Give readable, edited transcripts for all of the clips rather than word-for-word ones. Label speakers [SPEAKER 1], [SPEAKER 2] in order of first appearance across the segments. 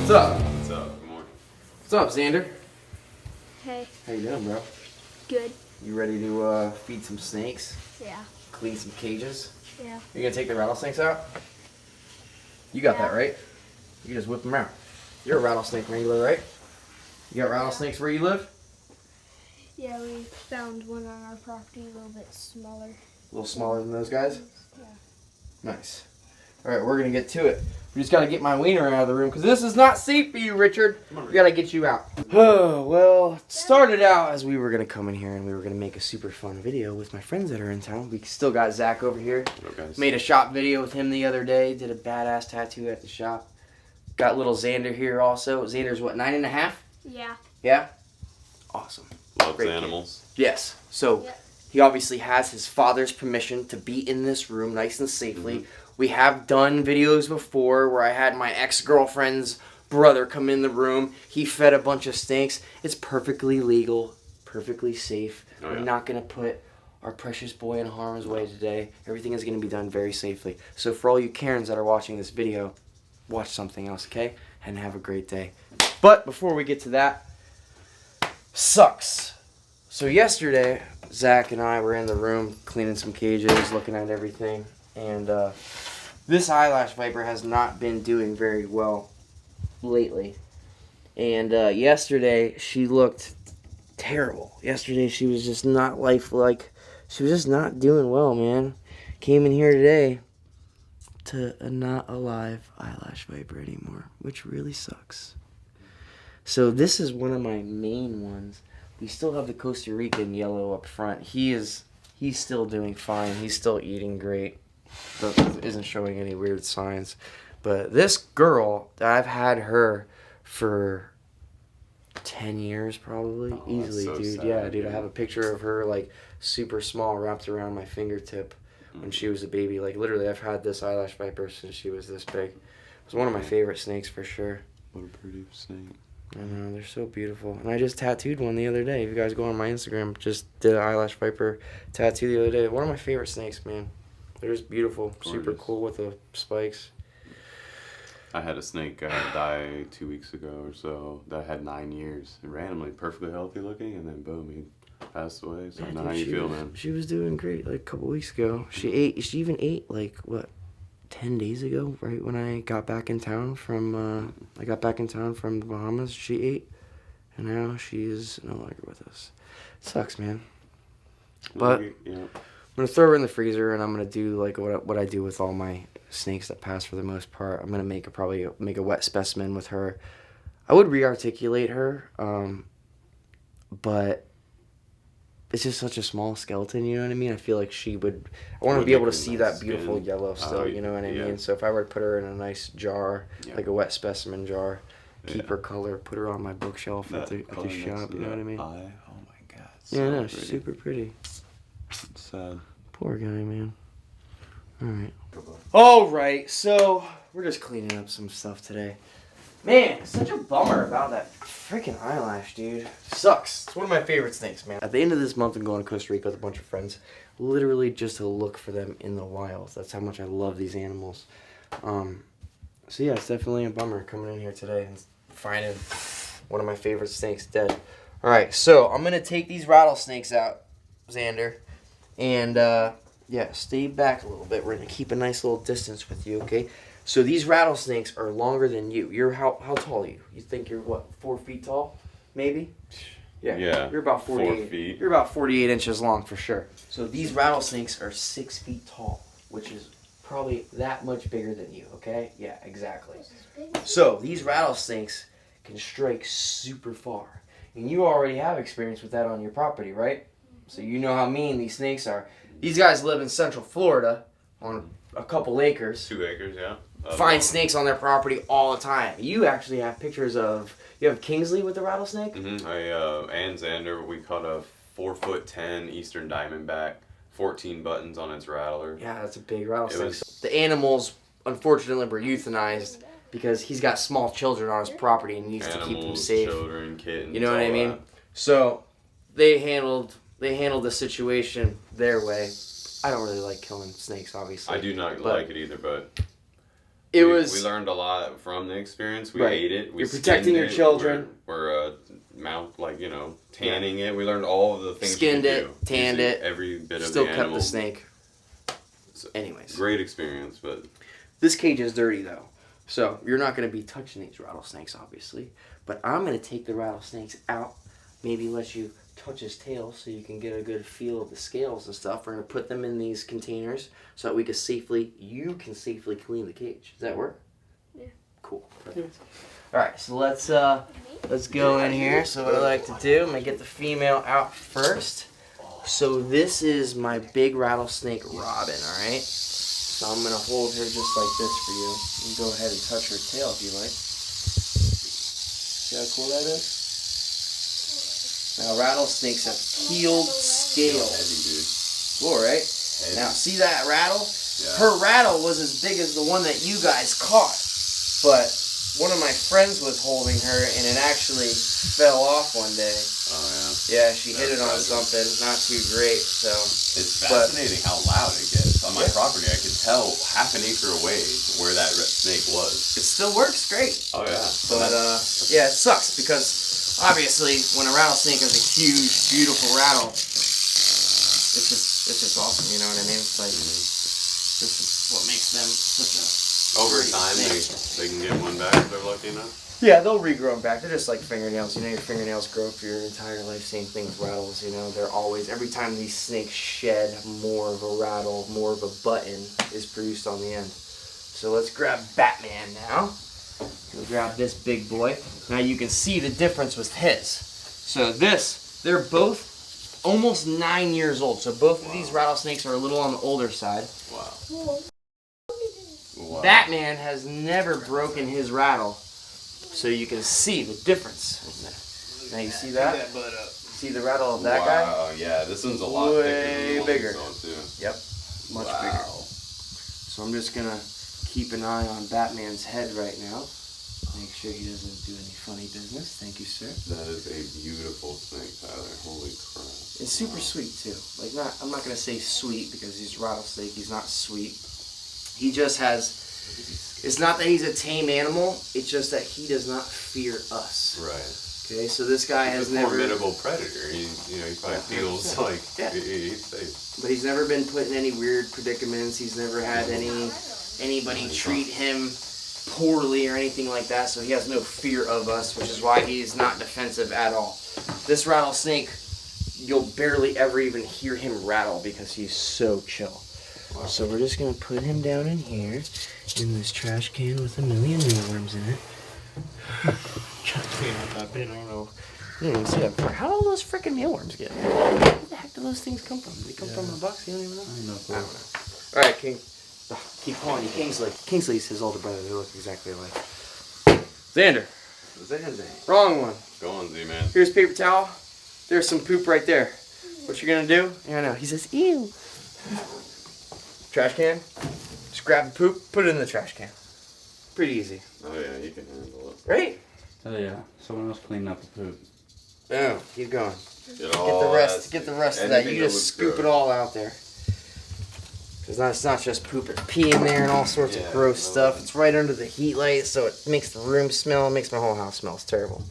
[SPEAKER 1] What's up?
[SPEAKER 2] What's up? Good morning.
[SPEAKER 1] What's up, Xander?
[SPEAKER 3] Hey.
[SPEAKER 1] How you doing, bro?
[SPEAKER 3] Good.
[SPEAKER 1] You ready to feed some snakes?
[SPEAKER 3] Yeah.
[SPEAKER 1] Clean some cages?
[SPEAKER 3] Yeah.
[SPEAKER 1] You gonna take the rattlesnakes out? You got that, right? You just whip them out. You're a rattlesnake wrangler, right? You got rattlesnakes where you live?
[SPEAKER 3] Yeah, we found one on our property, a little bit smaller.
[SPEAKER 1] A little smaller than those guys?
[SPEAKER 3] Yeah.
[SPEAKER 1] Nice. Alright, we're gonna get to it. We just gotta get my wiener out of the room because this is not safe for you, Richard. We gotta get you out. Oh, well, it started out as we were gonna come in here and we were gonna make a super fun video with my friends that are in town. We still got Zach over here.
[SPEAKER 2] Okay.
[SPEAKER 1] Made a shop video with him the other day. Did a badass tattoo at the shop. Got little Xander here also. Xander's what, 9.5?
[SPEAKER 3] Yeah.
[SPEAKER 1] Yeah? Awesome.
[SPEAKER 2] Loves
[SPEAKER 1] Great
[SPEAKER 2] animals.
[SPEAKER 1] kid. Yes. So he obviously has his father's permission to be in this room nice and safely. We have done videos before where I had my ex-girlfriend's brother come in the room. He fed a bunch of snakes. It's perfectly legal, perfectly safe.
[SPEAKER 2] Oh,
[SPEAKER 1] We're
[SPEAKER 2] yeah.
[SPEAKER 1] not going to put our precious boy in harm's way today. Everything is going to be done very safely. So for all you Karens that are watching this video, watch something else, okay? And have a great day. But before we get to that, sucks. So yesterday, Zach and I were in the room cleaning some cages, looking at everything, and this Eyelash Viper has not been doing very well lately. And yesterday, she looked terrible. Yesterday, she was just not lifelike. She was just not doing well, man. Came in here today to a not alive Eyelash Viper anymore, which really sucks. So this is one of my main ones. We still have the Costa Rican yellow up front. He's still doing fine. He's still eating great. Isn't showing any weird signs. But this girl, I've had her for 10 years probably.
[SPEAKER 2] Oh,
[SPEAKER 1] easily,
[SPEAKER 2] that's so
[SPEAKER 1] dude.
[SPEAKER 2] sad,
[SPEAKER 1] Yeah, dude.
[SPEAKER 2] dude.
[SPEAKER 1] I have a picture of her like super small wrapped around my fingertip when she was a baby. Like literally I've had this Eyelash Viper since she was this big. It was one of my favorite snakes for sure.
[SPEAKER 2] What a pretty snake.
[SPEAKER 1] I know, they're so beautiful. And I just tattooed one the other day. If you guys go on my Instagram, just did an Eyelash Viper tattoo the other day. One of my favorite snakes, man. They're just beautiful.
[SPEAKER 2] Gorgeous.
[SPEAKER 1] Super cool with the spikes.
[SPEAKER 2] I had a snake die 2 weeks ago or so that had 9 years. Randomly, perfectly healthy looking, and then boom, he passed away. So
[SPEAKER 1] Yeah,
[SPEAKER 2] now
[SPEAKER 1] dude,
[SPEAKER 2] how you feel,
[SPEAKER 1] was,
[SPEAKER 2] man?
[SPEAKER 1] She was doing great like a couple weeks ago. She even ate like, what, 10 days ago, right when I got back in town from, the Bahamas. She ate, and now she is no longer with us. It sucks, man. But
[SPEAKER 2] Yeah.
[SPEAKER 1] I'm going to throw her in the freezer, and I'm going to do like what I do with all my snakes that pass for the most part. I'm going to probably make a wet specimen with her. I would re-articulate her, but it's just such a small skeleton, you know what I mean? I feel like she would... I want to be able to see that beautiful
[SPEAKER 2] skin.
[SPEAKER 1] yellow still, you know what I mean? So if I were to put her in a nice jar, like a wet specimen jar, keep her color, put her on my bookshelf at the shop, you know what I mean?
[SPEAKER 2] Oh my god.
[SPEAKER 1] Yeah, no,
[SPEAKER 2] pretty.
[SPEAKER 1] she's super pretty.
[SPEAKER 2] Sad.
[SPEAKER 1] Poor guy, man. Alright. Alright, so we're just cleaning up some stuff today. Man, such a bummer about that freaking eyelash, dude. Sucks. It's one of my favorite snakes, man. At the end of this month, I'm going to Costa Rica with a bunch of friends. Literally just to look for them in the wild. That's how much I love these animals. So yeah, it's definitely a bummer coming in here today and finding one of my favorite snakes dead. Alright, so I'm going to take these rattlesnakes out, Xander. And, yeah, stay back a little bit. We're going to keep a nice little distance with you, okay? So these rattlesnakes are longer than you. You're how tall are you? You think you're, what, 4 feet tall? Maybe?
[SPEAKER 2] Yeah.
[SPEAKER 1] You're about 48.
[SPEAKER 2] 4 feet.
[SPEAKER 1] You're about 48 inches long for sure. So these rattlesnakes are 6 feet tall, which is probably that much bigger than you, okay? Yeah, exactly. So these rattlesnakes can strike super far. And you already have experience with that on your property, right? So you know how mean these snakes are. These guys live in Central Florida on a couple acres.
[SPEAKER 2] 2 acres, yeah.
[SPEAKER 1] Find snakes on their property all the time. You actually have pictures of... You have Kingsley with the rattlesnake?
[SPEAKER 2] Mm-hmm. And Xander, we caught a 4'10" Eastern Diamondback, 14 buttons on its rattler.
[SPEAKER 1] Yeah, that's a big rattlesnake. The animals, unfortunately, were euthanized because he's got small children on his property and needs to keep them safe.
[SPEAKER 2] Children, kittens,
[SPEAKER 1] You know what I mean?
[SPEAKER 2] that.
[SPEAKER 1] So they handled the situation their way. I don't really like killing snakes, obviously.
[SPEAKER 2] I do not like it either, but
[SPEAKER 1] It
[SPEAKER 2] we
[SPEAKER 1] was.
[SPEAKER 2] learned a lot from the experience. We
[SPEAKER 1] Right.
[SPEAKER 2] ate it. We
[SPEAKER 1] You're protecting
[SPEAKER 2] skinned
[SPEAKER 1] your
[SPEAKER 2] it,
[SPEAKER 1] children.
[SPEAKER 2] We're mouth, like, tanning it. We learned all of the things.
[SPEAKER 1] Skinned
[SPEAKER 2] you
[SPEAKER 1] it,
[SPEAKER 2] could do,
[SPEAKER 1] tanned
[SPEAKER 2] using
[SPEAKER 1] it,
[SPEAKER 2] every bit of
[SPEAKER 1] Still
[SPEAKER 2] the
[SPEAKER 1] cut
[SPEAKER 2] animal.
[SPEAKER 1] the snake. Anyways.
[SPEAKER 2] Great experience, but
[SPEAKER 1] This cage is dirty though. So you're not going to be touching these rattlesnakes, obviously. But I'm going to take the rattlesnakes out. Maybe let you touch his tail so you can get a good feel of the scales and stuff. We're going to put them in these containers so that you can safely clean the cage. Does that work?
[SPEAKER 3] Yeah.
[SPEAKER 1] Cool. Perfect. All right, so let's go in here. So what I like to do, I'm going to get the female out first. So this is my big rattlesnake Robin, all right? So I'm going to hold her just like this for you. You can go ahead and touch her tail if you like. See how cool that is? Now, rattlesnakes have keeled scales.
[SPEAKER 2] heavy, dude.
[SPEAKER 1] Cool, right?
[SPEAKER 2] Heavy.
[SPEAKER 1] Now, see that rattle?
[SPEAKER 2] Yeah.
[SPEAKER 1] Her rattle was as big as the one that you guys caught. But one of my friends was holding her, and it actually fell off one day.
[SPEAKER 2] Oh,
[SPEAKER 1] Yeah, she hit it on
[SPEAKER 2] That's tragic.
[SPEAKER 1] something. Not too great, so...
[SPEAKER 2] It's fascinating how loud it gets. On my
[SPEAKER 1] Yeah.
[SPEAKER 2] property, I could tell half an acre away where that snake was.
[SPEAKER 1] It still works great.
[SPEAKER 2] Oh, yeah.
[SPEAKER 1] But, yeah, it sucks because obviously when a rattlesnake has a huge, beautiful rattle, it's just awesome, you know what I mean? It's like, this is what makes them such a
[SPEAKER 2] Over
[SPEAKER 1] great
[SPEAKER 2] time,
[SPEAKER 1] snake.
[SPEAKER 2] they can get one back if they're lucky enough.
[SPEAKER 1] Yeah, they'll regrow them back. They're just like fingernails. You know, your fingernails grow for your entire life. Same thing with rattles. You know, they're always, every time these snakes shed, more of a rattle, more of a button is produced on the end. So let's grab Batman now. We'll grab this big boy. Now you can see the difference with his. So they're both almost 9 years old. So both of these rattlesnakes are a little on the older side.
[SPEAKER 2] Wow. Wow.
[SPEAKER 1] Batman has never broken his rattle. So you can see the difference. Now you see that? See the rattle of that guy?
[SPEAKER 2] Wow, yeah, this one's a lot
[SPEAKER 1] Way
[SPEAKER 2] thicker than the
[SPEAKER 1] bigger.
[SPEAKER 2] one we saw, too.
[SPEAKER 1] Yep, much bigger. So I'm just gonna keep an eye on Batman's head right now. Make sure he doesn't do any funny business. Thank you, sir.
[SPEAKER 2] That is a beautiful snake, Tyler. Holy crap.
[SPEAKER 1] It's super sweet too. Like I'm not gonna say sweet because he's rattlesnake. He's not sweet. He just has. It's not that he's a tame animal. It's just that he does not fear us.
[SPEAKER 2] Right.
[SPEAKER 1] Okay, so this guy has
[SPEAKER 2] He's a
[SPEAKER 1] never.
[SPEAKER 2] formidable predator. He probably feels like
[SPEAKER 1] Yeah.
[SPEAKER 2] he's safe.
[SPEAKER 1] But he's never been put in any weird predicaments. He's never had anybody treat him poorly or anything like that. So he has no fear of us, which is why he's not defensive at all. This rattlesnake, you'll barely ever even hear him rattle because he's so chill.
[SPEAKER 2] Wow.
[SPEAKER 1] So we're just gonna put him down in here, in this trash can with a million mealworms in it. I don't know. I didn't even see that before. How do all those freaking mealworms get? Where the heck do those things come from? Do they come from a box? You don't even know? I don't know. Alright, King. Oh, keep calling you Kingsley. Kingsley's his older brother. They look exactly alike. Xander. Wrong one.
[SPEAKER 2] Go on, Z-Man.
[SPEAKER 1] Here's paper towel. There's some poop right there. What you gonna do? I know. He says, ew. Trash can. Just grab the poop, put it in the trash can. Pretty easy.
[SPEAKER 2] Oh, yeah, you can handle it.
[SPEAKER 1] Right?
[SPEAKER 4] Oh yeah, someone else cleaned up the poop.
[SPEAKER 1] Boom. Keep going.
[SPEAKER 2] Get
[SPEAKER 1] Get the rest of that. You just scoop it all out there. Because it's not just poop, it's pee in there and all sorts of gross stuff. It's right under the heat light, so it makes the room smell. It makes my whole house smell. It's terrible.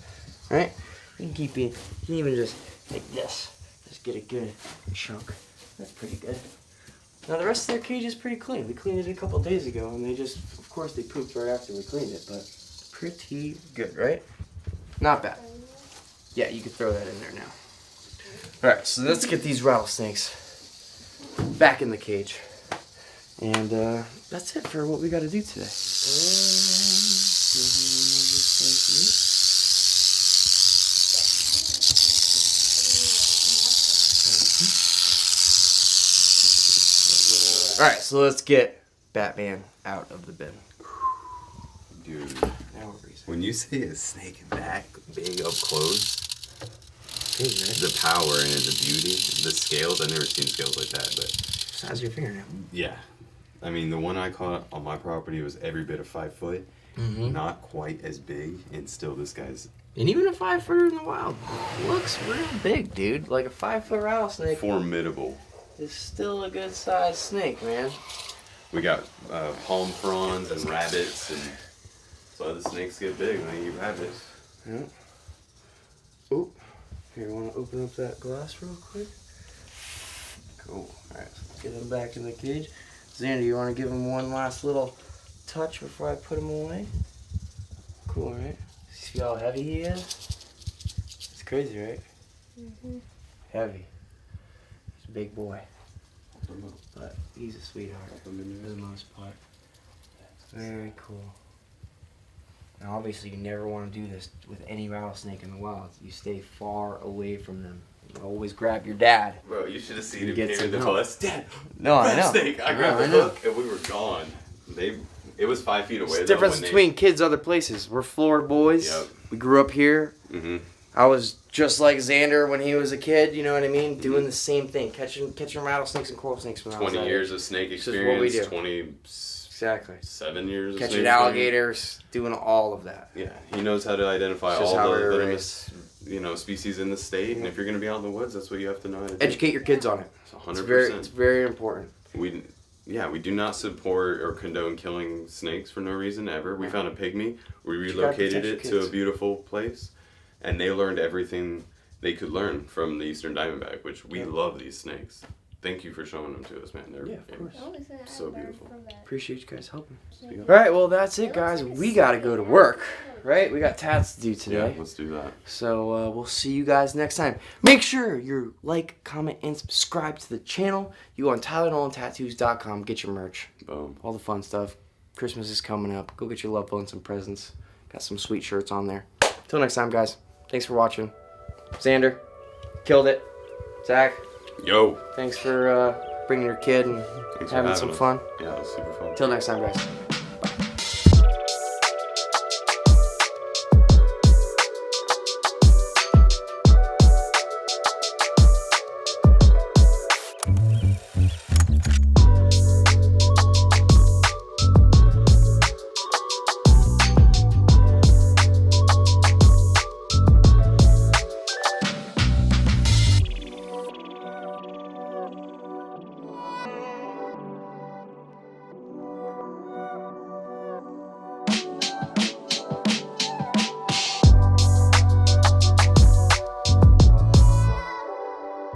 [SPEAKER 1] Alright? You can even just like this. Just get a good chunk. That's pretty good. Now the rest of their cage is pretty clean. We cleaned it a couple days ago, and of course they pooped right after we cleaned it, but pretty good, right? Not bad. Yeah, you could throw that in there now. Alright, so let's get these rattlesnakes back in the cage. And that's it for what we got to do today. Alright, so let's get Batman out of the bin.
[SPEAKER 2] Dude,
[SPEAKER 1] Now we're breathing.
[SPEAKER 2] when you see a snake that big up close,
[SPEAKER 1] Big, right?
[SPEAKER 2] the power and the beauty, the scales, I've never seen scales like that, but
[SPEAKER 1] Size of your fingernail.
[SPEAKER 2] yeah. I mean, the one I caught on my property was every bit of 5 foot, not quite as big, and still this guy's
[SPEAKER 1] And even a 5-footer in the wild looks real big, dude. Like a 5-foot rattlesnake
[SPEAKER 2] formidable.
[SPEAKER 1] is still a good sized snake, man.
[SPEAKER 2] We got palm fronds and rabbits, and so the snakes get big when they eat rabbits.
[SPEAKER 1] Yeah. Oh, here, want to open up that glass real quick? Cool. All right, so get him back in the cage. Xander, you want to give him one last little touch before I put him away? Cool, right? See how heavy he is? It's crazy, right?
[SPEAKER 3] Mhm.
[SPEAKER 1] Heavy. He's a big boy. But he's a sweetheart for the most part. Very cool. Now obviously you never want to do this with any rattlesnake in the wild. You stay far away from them. You always grab your dad.
[SPEAKER 2] Bro, you should have seen him
[SPEAKER 1] Get
[SPEAKER 2] carry
[SPEAKER 1] some
[SPEAKER 2] the
[SPEAKER 1] help.
[SPEAKER 2] bus. Dad,
[SPEAKER 1] No, I know.
[SPEAKER 2] rattlesnake! I grabbed the hook and we were gone. It was 5 feet away.
[SPEAKER 1] There's a
[SPEAKER 2] though,
[SPEAKER 1] difference
[SPEAKER 2] when
[SPEAKER 1] between kids other places. We're Florida boys.
[SPEAKER 2] Yep.
[SPEAKER 1] We grew up here.
[SPEAKER 2] Mm-hmm.
[SPEAKER 1] I was just like Xander when he was a kid, you know what I mean? Doing the same thing, catching rattlesnakes and coral snakes when I was
[SPEAKER 2] 20
[SPEAKER 1] that
[SPEAKER 2] years
[SPEAKER 1] age.
[SPEAKER 2] of snake
[SPEAKER 1] This is what we
[SPEAKER 2] experience,
[SPEAKER 1] do.
[SPEAKER 2] 27
[SPEAKER 1] Exactly.
[SPEAKER 2] years of
[SPEAKER 1] Catching
[SPEAKER 2] snake
[SPEAKER 1] alligators, doing all of that.
[SPEAKER 2] experience. Yeah, he knows how to identify
[SPEAKER 1] It's just
[SPEAKER 2] all
[SPEAKER 1] how
[SPEAKER 2] the
[SPEAKER 1] we're
[SPEAKER 2] venomous, species in the state. And if you're going to be out in the woods, that's what you have to know how to do.
[SPEAKER 1] Educate your kids on it.
[SPEAKER 2] It's 100%.
[SPEAKER 1] It's very important.
[SPEAKER 2] We do not support or condone killing snakes for no reason ever. We found a pygmy. We
[SPEAKER 1] You gotta
[SPEAKER 2] relocated
[SPEAKER 1] protect
[SPEAKER 2] it
[SPEAKER 1] your
[SPEAKER 2] to a
[SPEAKER 1] kids.
[SPEAKER 2] beautiful place, and they learned everything they could learn from the Eastern Diamondback, which we love these snakes. Thank you for showing them to us, man. They're
[SPEAKER 1] Yeah, of course.
[SPEAKER 2] so beautiful.
[SPEAKER 1] Appreciate you guys helping.
[SPEAKER 2] Speak up.
[SPEAKER 1] All right, well, that's it, guys. We got to go to work, right? We got tats to do
[SPEAKER 2] Yeah,
[SPEAKER 1] today.
[SPEAKER 2] let's do that.
[SPEAKER 1] So we'll see you guys next time. Make sure you like, comment, and subscribe to the channel. You go on TylerNolanTattoos.com. Get your merch.
[SPEAKER 2] Boom.
[SPEAKER 1] All the fun stuff. Christmas is coming up. Go get your loved ones some presents. Got some sweet shirts on there. Till next time, guys. Thanks for watching. Xander, killed it. Zach,
[SPEAKER 2] Yo.
[SPEAKER 1] thanks for bringing your kid and
[SPEAKER 2] Thanks for
[SPEAKER 1] having some
[SPEAKER 2] us.
[SPEAKER 1] fun.
[SPEAKER 2] Yeah, it was super fun.
[SPEAKER 1] Till next time, guys.